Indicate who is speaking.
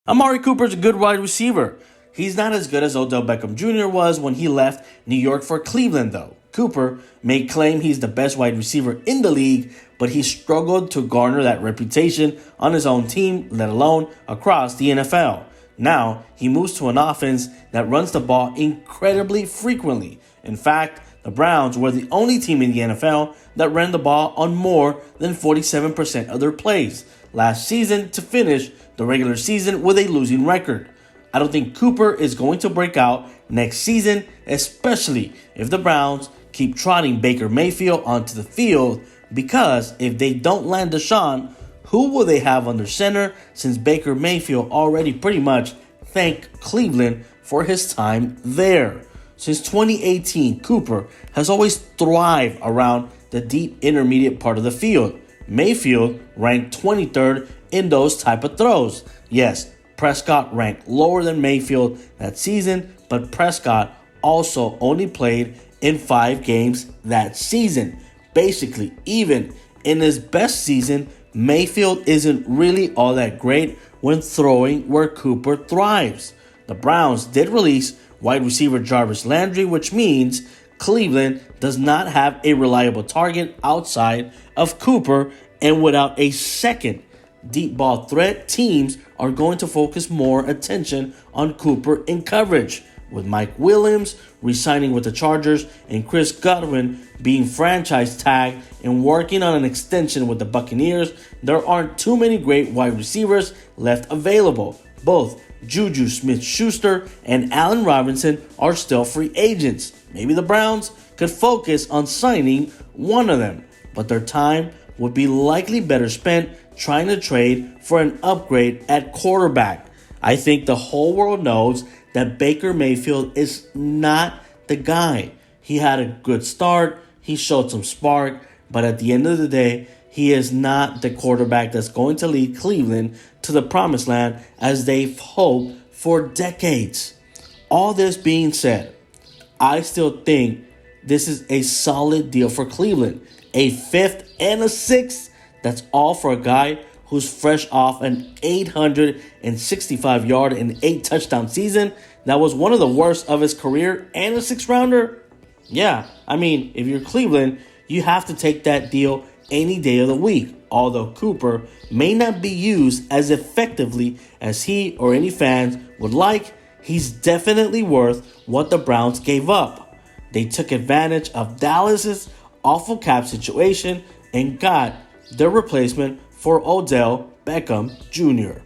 Speaker 1: Amari Cooper's a good wide receiver. He's not as good as Odell Beckham Jr. was when he left New York for Cleveland, though. Cooper may claim he's the best wide receiver in the league, but he struggled to garner that reputation on his own team, let alone across the NFL. Now, he moves to an offense that runs the ball incredibly frequently. In fact, the Browns were the only team in the NFL that ran the ball on more than 47% of their plays last season to finish the regular season with a losing record. I don't think Cooper is going to break out next season, especially if the Browns keep trotting Baker Mayfield onto the field, because if they don't land Deshaun, who will they have under center, since Baker Mayfield already pretty much thanked Cleveland for his time there? Since 2018, Cooper has always thrived around the deep intermediate part of the field. Mayfield ranked 23rd in those type of throws. Yes, Prescott ranked lower than Mayfield that season, but Prescott also only played in 5 games that season. Basically, even in his best season, Mayfield isn't really all that great when throwing where Cooper thrives. The Browns did release wide receiver Jarvis Landry, which means Cleveland does not have a reliable target outside of Cooper, and without a second deep ball threat, teams are going to focus more attention on Cooper in coverage. With Mike Williams re-signing with the Chargers and Chris Godwin being franchise tagged and working on an extension with the Buccaneers, there aren't too many great wide receivers left available. Both Juju Smith-Schuster and Allen Robinson are still free agents. Maybe the Browns could focus on signing one of them, but their time would be likely better spent trying to trade for an upgrade at quarterback. I think the whole world knows that Baker Mayfield is not the guy. He had a good start, he showed some spark, but at the end of the day, he is not the quarterback that's going to lead Cleveland to the promised land as they've hoped for decades. All this being said, I still think this is a solid deal for Cleveland. A 5th and a 6th, that's all for a guy who's fresh off an 865-yard and 8-touchdown season that was one of the worst of his career, and a 6th-rounder. Yeah, I mean, if you're Cleveland, you have to take that deal any day of the week. Although Cooper may not be used as effectively as he or any fans would like, he's definitely worth what the Browns gave up. They took advantage of Dallas's awful cap situation and got their replacement for Odell Beckham Jr.